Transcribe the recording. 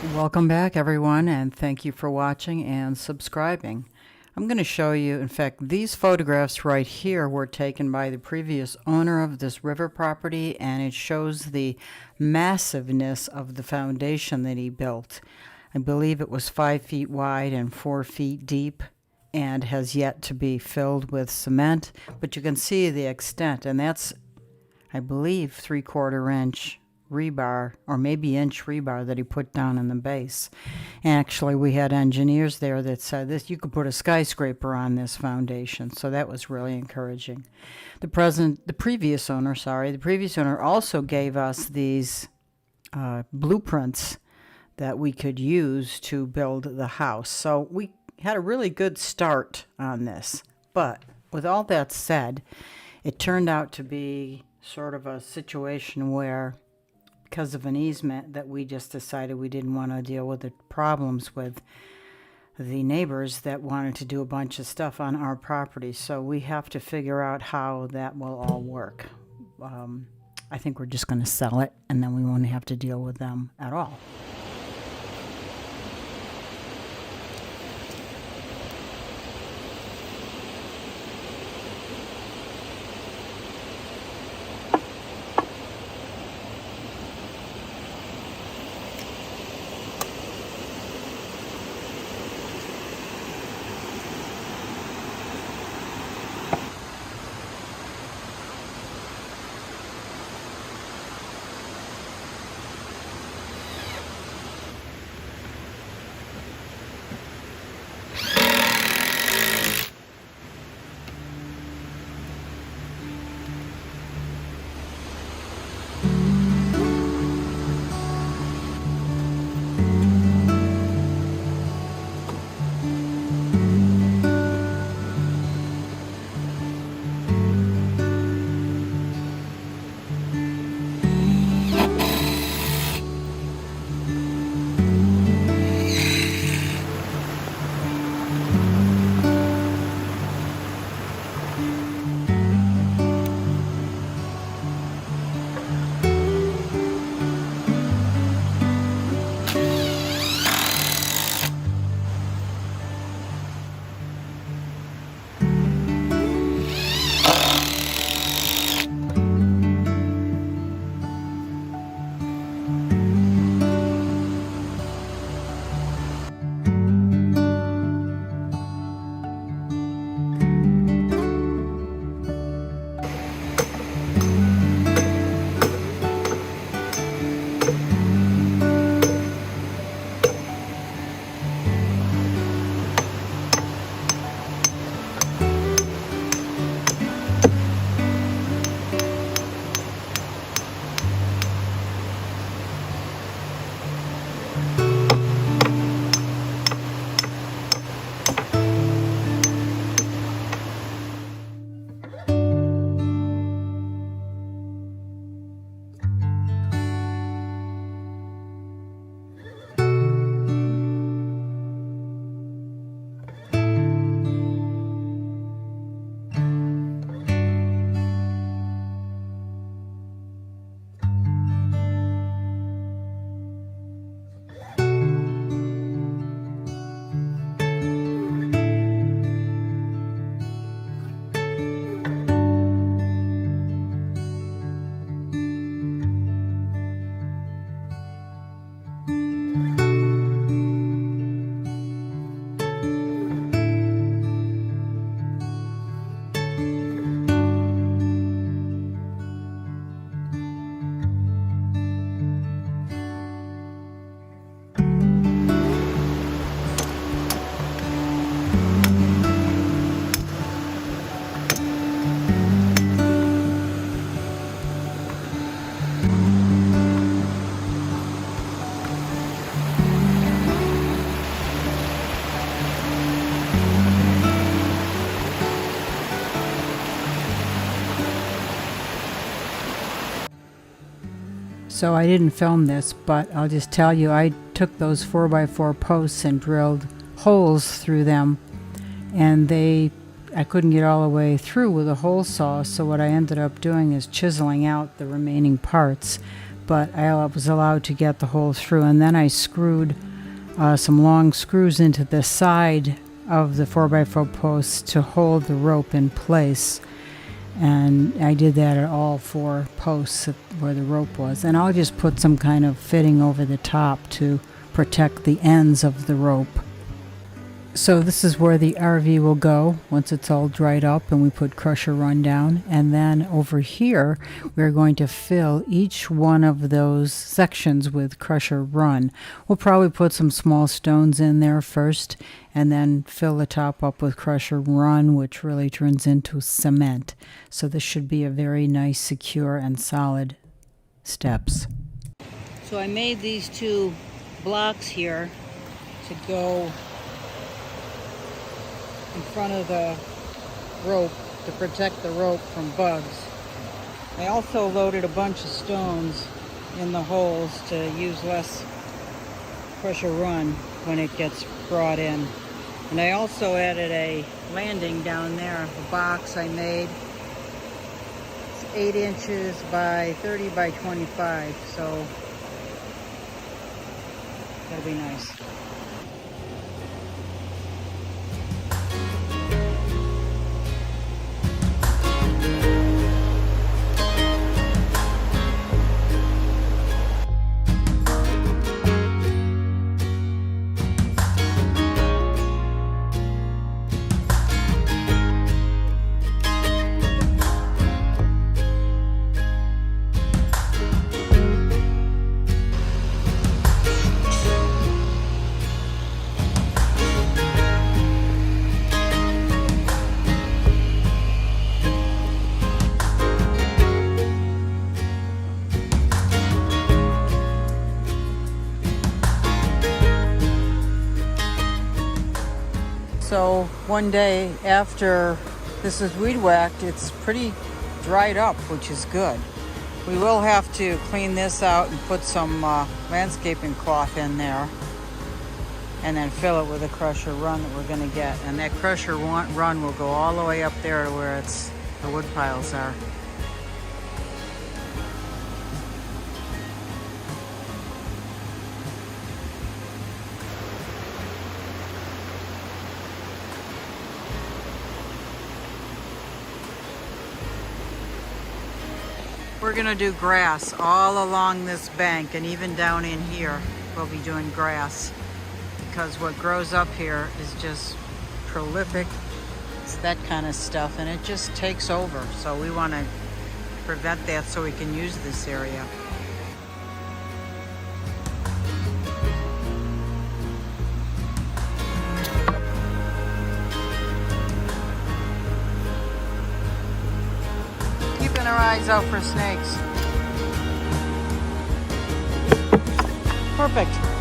Welcome back, everyone, and thank you for watching and subscribing. I'm going to show you, in fact, these photographs right here were taken by the previous owner of this river property, and it shows the massiveness of the foundation that he built. I believe it was 5 feet wide and 4 feet deep and has yet to be filled with cement, but you can see the extent, and that's, I believe, 3/4 inch rebar or maybe inch rebar that he put down in the base. And actually, we had engineers there that said this you could put a skyscraper on this foundation, so that was really encouraging. The previous owner also gave us these blueprints that we could use to build the house, so we had a really good start on this. But with all that said, it turned out to be sort of a situation where, because of an easement, that we just decided we didn't want to deal with the problems with the neighbors that wanted to do a bunch of stuff on our property. So we have to figure out how that will all work. I think we're just going to sell it, and then we won't have to deal with them at all. So I didn't film this, but I'll just tell you, I took those 4x4 posts and drilled holes through them, and I couldn't get all the way through with a hole saw, so what I ended up doing is chiseling out the remaining parts. but I was allowed to get the hole through. And then I screwed some long screws into the side of the 4x4 posts to hold the rope in place. And I did that at all 4 posts where the rope was. And I'll just put some kind of fitting over the top to protect the ends of the rope. So this is where the RV will go once it's all dried up and we put crusher run down. And then over here, we're going to fill each one of those sections with crusher run. We'll probably put some small stones in there first and then fill the top up with crusher run, which really turns into cement. So this should be a very nice, secure, and solid steps. So I made these 2 blocks here to go in front of the rope to protect the rope from bugs. I also loaded a bunch of stones in the holes to use less pressure run when it gets brought in. And I also added a landing down there, a box I made. It's 8 inches by 30 by 25, so that'll be nice. So one day after this is weed whacked, it's pretty dried up, which is good. We will have to clean this out and put some landscaping cloth in there and then fill it with a crusher run that we're going to get. And that crusher run will go all the way up there to where the wood piles are. We're gonna do grass all along this bank, and even down in here we'll be doing grass, because what grows up here is just prolific. It's that kind of stuff, and it just takes over. So we want to prevent that so we can use this area. Keeping our eyes out for snakes. Perfect.